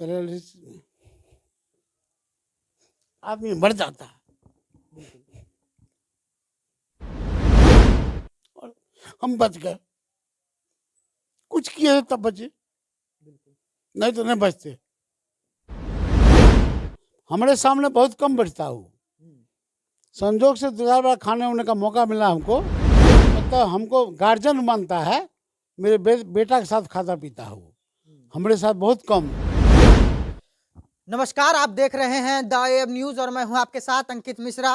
Paralysis आदमी मर जाता है और हम बच गए। कुछ किए तब बचे, नहीं तो नहीं बचते। हमारे सामने बहुत कम बचता हूँ। संजोग से 2 बार खाने होने का मौका मिला हमको, मतलब हमको गार्जियन मानता है। मेरे बेटा के साथ खाता पीता हूँ, हमारे साथ बहुत कम। नमस्कार, आप देख रहे हैं द एम न्यूज और मैं हूं आपके साथ अंकित मिश्रा।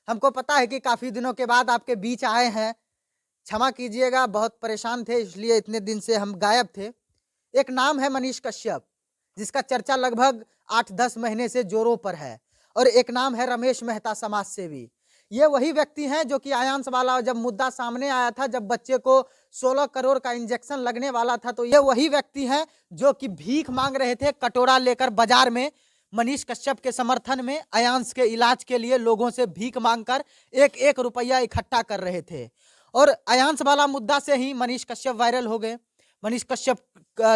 हमको पता है कि काफी दिनों के बाद आपके बीच आए हैं। क्षमा कीजिएगा, बहुत परेशान थे इसलिए इतने दिन से हम गायब थे। एक नाम है मनीष कश्यप, जिसका चर्चा लगभग 8-10 महीने से जोरों पर है, और एक नाम है रमेश मेहता, समाज सेवी। ये वही व्यक्ति हैं जो कि आयांश वाला जब मुद्दा सामने आया था, जब बच्चे को 16 करोड़ का इंजेक्शन लगने वाला था, तो ये वही व्यक्ति हैं जो कि भीख मांग रहे थे कटोरा लेकर बाजार में। मनीष कश्यप के समर्थन में आयांश के इलाज के लिए लोगों से भीख मांगकर 1-1 रुपया इकट्ठा कर रहे थे, और आयांश वाला मुद्दा से ही मनीष कश्यप वायरल हो गए। मनीष कश्यप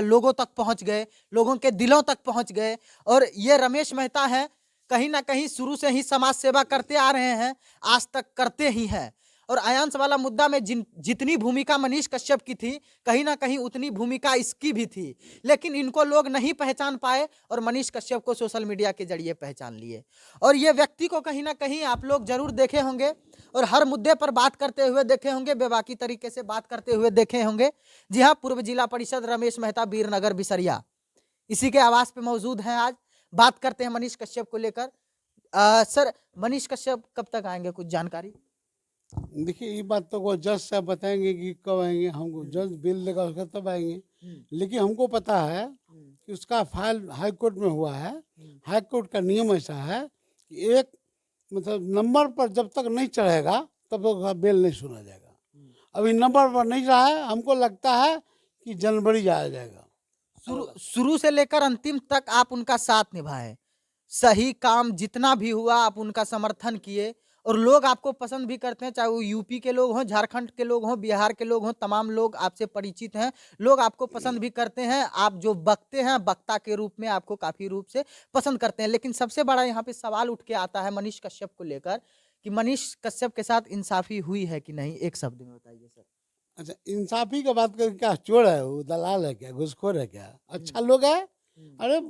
लोगों तक पहुंच गए, लोगों के दिलों तक पहुंच गए। और ये रमेश मेहता हैं, कहीं ना कहीं शुरू से ही समाज सेवा करते आ रहे हैं, आज तक करते ही हैं। और आयांश वाला मुद्दा में जितनी भूमिका मनीष कश्यप की थी, कहीं ना कहीं उतनी भूमिका इसकी भी थी, लेकिन इनको लोग नहीं पहचान पाए और मनीष कश्यप को सोशल मीडिया के जरिए पहचान लिए। और ये व्यक्ति को कहीं ना कहीं आप लोग जरूर देखे होंगे और हर मुद्दे पर बात करते हुए देखे होंगे, बेबाकी तरीके से बात करते हुए देखे होंगे। जी हाँ, पूर्व जिला परिषद रमेश मेहता, वीरनगर बिसरिया, इसी के आवास पे मौजूद हैं। आज बात करते हैं मनीष कश्यप को लेकर। सर, मनीष कश्यप कब तक आएंगे, कुछ जानकारी? देखिए, ये बात तो वो जज साहब बताएंगे कि कब आएंगे। हमको जज बिल देगा उसका तब आएंगे, लेकिन हमको पता है कि उसका फाइल हाई कोर्ट में हुआ है। हाई कोर्ट का नियम ऐसा है कि एक मतलब नंबर पर जब तक नहीं चढ़ेगा तब तक बेल नहीं सुना जाएगा। अभी नंबर पर नहीं रहा है, हमको लगता है कि जनवरी जाया जाएगा। शुरू से लेकर अंतिम तक आप उनका साथ निभाए, सही काम जितना भी हुआ आप उनका समर्थन किए, और लोग आपको पसंद भी करते हैं, चाहे वो यूपी के लोग हों, झारखंड के लोग हों, बिहार के लोग हों, तमाम लोग आपसे परिचित हैं। लोग आपको पसंद भी करते हैं, आप जो बकते हैं वक्ता के रूप में आपको काफी रूप से पसंद करते हैं। लेकिन सबसे बड़ा यहाँ पे सवाल उठ के आता है मनीष कश्यप को लेकर कि मनीष कश्यप के साथ इंसाफी हुई है कि नहीं, एक शब्द में बताइए सर। अच्छा, इंसाफी का बात करें, क्या चोर है वो, दलाल है क्या, घुसखोर है क्या? अच्छा लोग है। अरे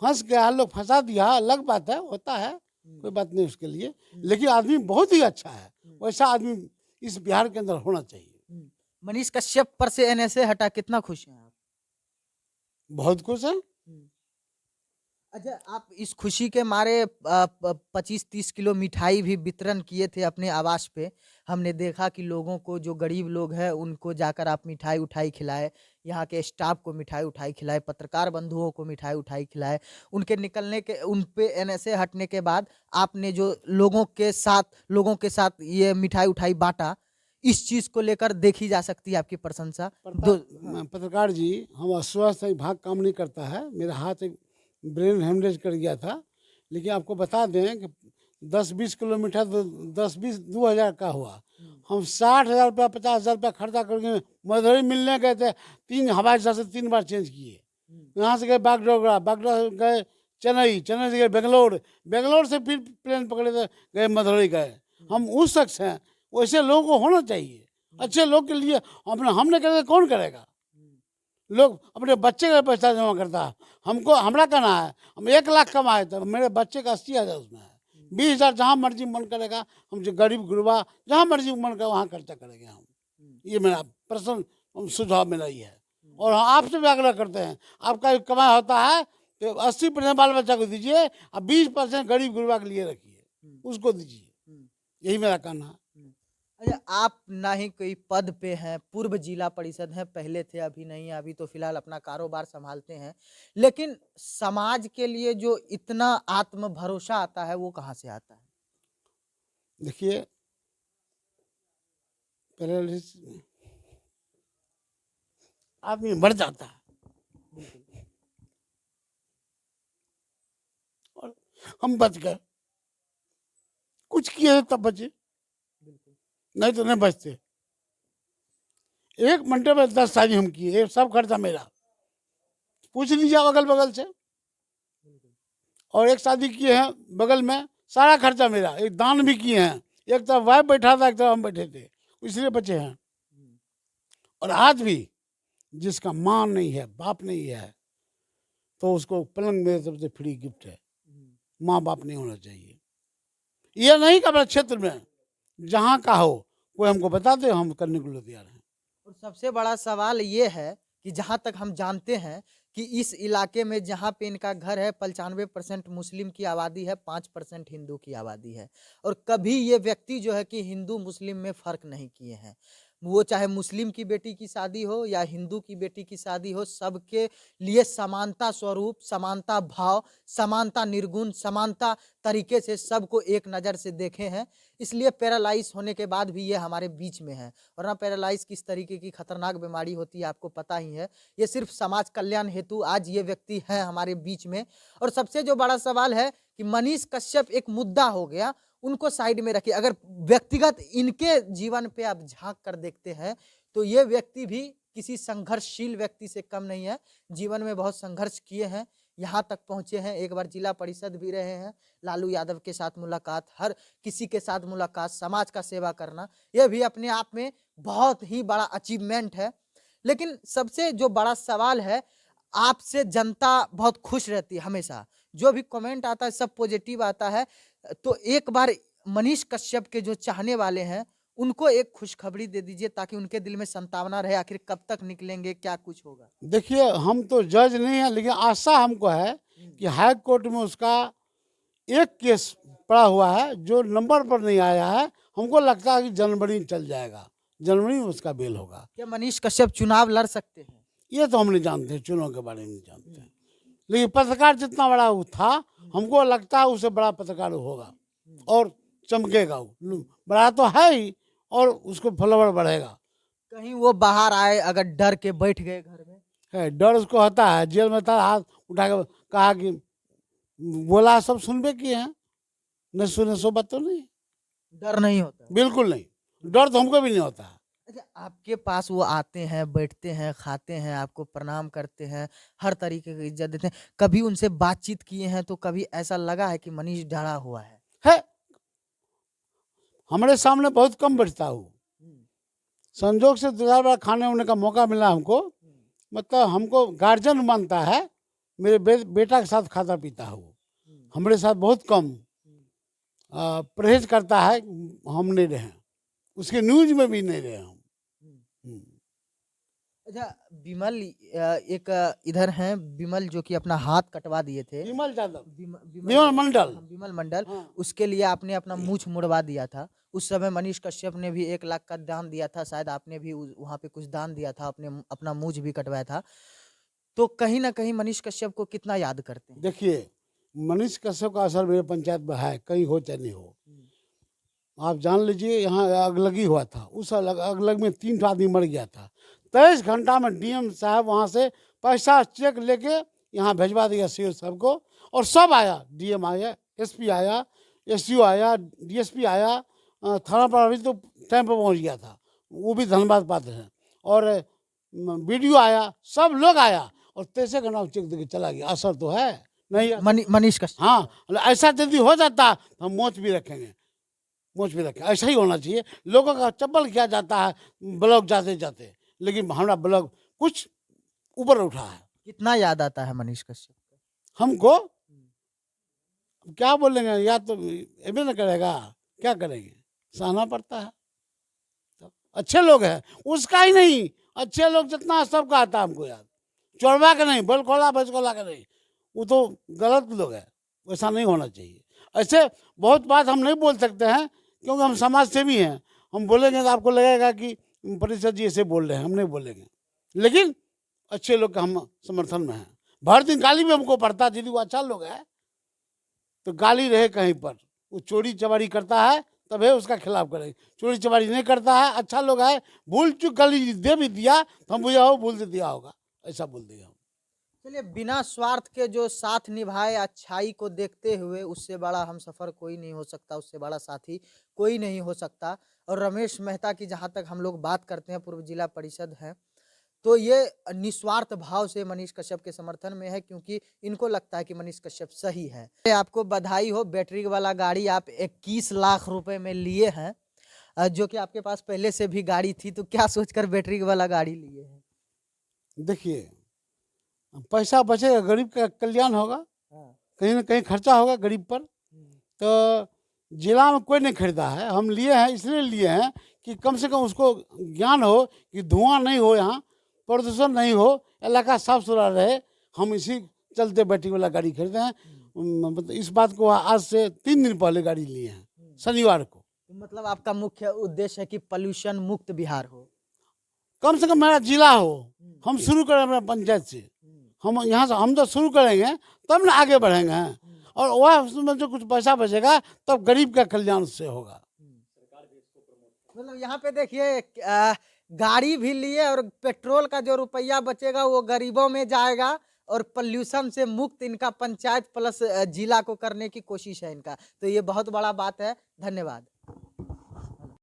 फंस गया, लोग फंसा दिया, अलग बात है, होता है, कोई बात नहीं उसके लिए। लेकिन आदमी बहुत ही अच्छा है, वैसा आदमी इस बिहार के अंदर होना चाहिए। मनीष कश्यप पर से एनएसए हटा, कितना खुश हैं आप? बहुत खुश है। अच्छा, आप इस खुशी के मारे 25-30 किलो मिठाई भी वितरण किए थे अपने आवास पे। हमने देखा कि लोगों को, जो गरीब लोग हैं उनको जाकर आप मिठाई उठाई खिलाए, यहाँ के स्टाफ को मिठाई उठाई खिलाए, पत्रकार बंधुओं को मिठाई उठाई खिलाए। उनके निकलने के, उन पे एनएसए हटने के बाद आपने जो लोगों के साथ ये मिठाई उठाई बांटा, इस चीज को लेकर देखी जा सकती है आपकी प्रशंसा। पत्रकार जी, हम अस्वस्थ भाग काम नहीं करता है, मेरा हाथ एक ब्रेन हेमरेज कर गया था। लेकिन आपको बता दें कि 10-20 किलोमीटर तो 10-20 2,000 का हुआ। हम 60,000 रुपया 50,000 रुपया खर्चा करके मदुरई मिलने गए थे। 3 हवाई जहाज से 3 बार चेंज किए। यहाँ से गए बागडोगरा, बागडोगरा गए चेन्नई, चेन्नई से गए बेंगलोर, बेंगलोर से फिर प्लेन पकड़े थे, गए मदुरई गए। हम उस शख्स हैं, वैसे लोगों को होना चाहिए। अच्छे लोग के लिए हमने करेगा, कौन करेगा? लोग अपने बच्चे का पैसा जमा करता है। हमको, हमरा कहना है, हम 1 लाख कमाए तो मेरे बच्चे का 80,000 उसमें है। 20,000 जहाँ मर्जी मन करेगा, हम जो गरीब गुरबा जहाँ मर्जी मन करेगा वहाँ खर्चा करेंगे हम। ये मेरा पर्सनल सुझाव मेरा ही है। और आपसे भी आग्रह करते हैं, आपका कमाई होता है तो 80% बाल बच्चा को दीजिए और 20% गरीब गुरबा के लिए रखिए, उसको दीजिए। यही मेरा कहना है। अच्छा, आप ना ही कोई पद पे हैं, पूर्व जिला परिषद हैं, पहले थे अभी नहीं, अभी तो फिलहाल अपना कारोबार संभालते हैं, लेकिन समाज के लिए जो इतना आत्म भरोसा आता है वो कहाँ से आता है? देखिए, पैरालिसिस आदमी मर जाता है और हम बच गए। कुछ किए तब बचे, नहीं तो नहीं बचते। 1 घंटे में 10 शादी हम किए, सब खर्चा मेरा। पूछ लीजिए अगल बगल से। और एक शादी किए हैं बगल में, सारा खर्चा मेरा, एक दान भी किए हैं, एक तरफ वाइफ बैठा था, एक तरफ हम बैठे थे, इसलिए बचे हैं। और आज भी जिसका माँ नहीं है, बाप नहीं है, तो उसको पलंग मेरे तरफ से फ्री गिफ्ट है। माँ बाप नहीं होना चाहिए। ये नहीं कि अपने क्षेत्र में जहाँ का हो कोई हमको बता दे, हम करने के लिए तैयार हैं। और सबसे बड़ा सवाल ये है कि जहाँ तक हम जानते हैं कि इस इलाके में जहाँ पे इनका घर है 95% मुस्लिम की आबादी है, 5% हिंदू की आबादी है। और कभी ये व्यक्ति जो है कि हिंदू मुस्लिम में फ़र्क नहीं किए हैं। वो चाहे मुस्लिम की बेटी की शादी हो या हिंदू की बेटी की शादी हो, सबके लिए समानता स्वरूप, समानता भाव, समानता निर्गुण, समानता तरीके से सबको एक नज़र से देखे हैं। इसलिए पैरालाइज होने के बाद भी ये हमारे बीच में है। वरना पैरालाइज किस तरीके की खतरनाक बीमारी होती है आपको पता ही है। ये सिर्फ समाज कल्याण हेतु आज ये व्यक्ति है हमारे बीच में। और सबसे जो बड़ा सवाल है कि मनीष कश्यप एक मुद्दा हो गया, उनको साइड में रखिए। अगर व्यक्तिगत इनके जीवन पे आप झांक कर देखते हैं तो ये व्यक्ति भी किसी संघर्षशील व्यक्ति से कम नहीं है। जीवन में बहुत संघर्ष किए हैं, यहाँ तक पहुँचे हैं, एक बार जिला परिषद भी रहे हैं। लालू यादव के साथ मुलाकात, हर किसी के साथ मुलाकात, समाज का सेवा करना, यह भी अपने आप में बहुत ही बड़ा अचीवमेंट है। लेकिन सबसे जो बड़ा सवाल है, आपसे जनता बहुत खुश रहती है हमेशा, जो भी कमेंट आता है सब पॉजिटिव आता है। तो एक बार मनीष कश्यप के जो चाहने वाले हैं उनको एक खुशखबरी दे दीजिए ताकि उनके दिल में संतावना रहे, आखिर कब तक निकलेंगे, क्या कुछ होगा। देखिए, हम तो जज नहीं है, लेकिन आशा हमको है कि हाई कोर्ट में उसका एक केस पड़ा हुआ है जो नंबर पर नहीं आया है। हमको लगता है कि जनवरी में चल जाएगा, जनवरी में उसका बेल होगा। क्या मनीष कश्यप चुनाव लड़ सकते हैं? ये तो हम नहीं जानते, चुनाव के बारे में नहीं जानते, लेकिन पत्रकार जितना बड़ा वो था, हमको लगता है उससे बड़ा पत्रकार होगा और चमकेगा। वो बड़ा तो है ही, और उसको फॉलोवर बढ़ेगा। कहीं वो बाहर आए अगर डर के बैठ गए घर में? है, डर उसको होता है। जेल में था, हाथ उठा के कहा कि बोला, सब सुनबे किए हैं, न सुने सो बात तो नहीं, डर नहीं होता? बिल्कुल नहीं, डर तो हमको भी नहीं होता है। अच्छा, आपके पास वो आते हैं, बैठते हैं, खाते हैं, आपको प्रणाम करते हैं, हर तरीके की इज्जत देते हैं, कभी उनसे बातचीत किए हैं तो कभी ऐसा लगा है कि मनीष डरा हुआ है? हमारे सामने बहुत कम बैठता हूँ, संजोग से 2 बार खाने उन्ने का मौका मिला हमको, मतलब हमको गार्जियन मानता है, मेरे बेटा के साथ खाता पीता है वो, हमारे साथ बहुत कम परहेज करता है। हम नहीं रहे, उसके न्यूज में भी नहीं रहे हम। अच्छा, विमल एक इधर हैं, विमल जो कि अपना हाथ कटवा दिए थे, विमल यादव, विमल मंडल, विमल मंडल, हाँ। उसके लिए आपने अपना मूछ मुड़वा दिया था। उस समय मनीष कश्यप ने भी 1 लाख का दान दिया था, शायद आपने भी वहां पे कुछ दान दिया था, अपने अपना मूछ भी कटवाया था। तो कहीं ना कहीं मनीष कश्यप को कितना याद करते हैं? देखिए, मनीष कश्यप का असर मेरे पंचायत में है, कहीं हो चाहे नहीं हो। आप जान लीजिए, यहाँ अगलगी हुआ था, उस अगलग में 3 आदमी मर गया था। 23 घंटा में डीएम साहब वहाँ से पैसा चेक लेके यहाँ भेजवा दिया सीओ साहब को, और सब आया, डीएम आया, एसपी आया, एसडीओ आया, डीएसपी आया, थाना प्रभारी तो टाइम पर पहुँच गया था, वो भी धन्यवाद पात्र हैं, और वीडियो आया, सब लोग आया, और 23 घंटा चेक दे के चला गया। असर तो है नहीं। मनीष कश्यप, हाँ, ऐसा यदि हो जाता तो हम मोच भी रखेंगे, मोच भी रखें। ऐसा ही होना चाहिए। लोगों का चप्पल किया जाता है ब्लॉक जाते जाते, लेकिन हमारा ब्लॉक कुछ ऊपर उठा है। कितना याद आता है मनीष कश्यप? हमको क्या बोलेंगे, या तो एबे न करेगा, क्या करेंगे, सहना पड़ता है। तो अच्छे लोग हैं, उसका ही नहीं, अच्छे लोग जितना सबका आता है हमको याद, चोरवा के नहीं, बलखोला बचकोला के नहीं, वो तो गलत लोग है, वैसा नहीं होना चाहिए। ऐसे बहुत बात हम नहीं बोल सकते हैं, क्योंकि हम समाज सेवी हैं। हम बोलेंगे तो आपको लगेगा कि परिषद जी ऐसे बोल रहे हैं, हम नहीं बोलेंगे, लेकिन अच्छे लोग का हम समर्थन में हैं। भर दिन गाली भी हमको पड़ता है, यदि वो अच्छा लोग है तो गाली रहे कहीं पर। वो चोरी चमारी करता है तब है उसका खिलाफ करेंगे, चोरी चमारी नहीं करता है, अच्छा लोग है, भूल चूक गाली दे भी दिया तो हम बुझा हो भूल से दिया होगा, ऐसा बोल दिया हम। चलिए, बिना स्वार्थ के जो साथ निभाए, अच्छाई को देखते हुए, उससे बड़ा हम सफ़र कोई नहीं हो सकता, उससे बड़ा साथी कोई नहीं हो सकता। और रमेश मेहता की जहाँ तक हम लोग बात करते हैं, पूर्व जिला परिषद हैं, तो ये निस्वार्थ भाव से मनीष कश्यप के समर्थन में है, क्योंकि इनको लगता है कि मनीष कश्यप सही है। आपको बधाई हो, बैटरी वाला गाड़ी आप 21 लाख रुपए में लिए हैं, जो कि आपके पास पहले से भी गाड़ी थी, तो क्या सोचकर बैटरी वाला गाड़ी लिए हैं? देखिए, पैसा बचेगा, गरीब का कल्याण होगा, हाँ। कहीं ना कहीं खर्चा होगा गरीब पर। तो जिला में कोई नहीं खरीदा है, हम लिए हैं, इसलिए लिए हैं कि कम से कम उसको ज्ञान हो कि धुआं नहीं हो, यहाँ प्रदूषण नहीं हो, इलाका साफ सुथरा रहे। हम इसी चलते बैटरी वाला गाड़ी खरीदे हैं। मतलब इस बात को आज से 3 दिन पहले गाड़ी लिए हैं, शनिवार को। मतलब आपका मुख्य उद्देश्य है कि पोल्यूशन मुक्त बिहार हो, कम से कम मेरा जिला हो। हम शुरू करें अपने पंचायत से, हम यहाँ से हम तो शुरू करेंगे तब ना आगे बढ़ेंगे, और वह उसमें जो कुछ पैसा बचेगा तब गरीब का कल्याण से होगा। मतलब यहाँ पे देखिए, गाड़ी भी लिए और पेट्रोल का जो रुपया बचेगा वो गरीबों में जाएगा, और पोल्यूशन से मुक्त इनका पंचायत प्लस जिला को करने की कोशिश है इनका। तो ये बहुत बड़ा बात है। धन्यवाद।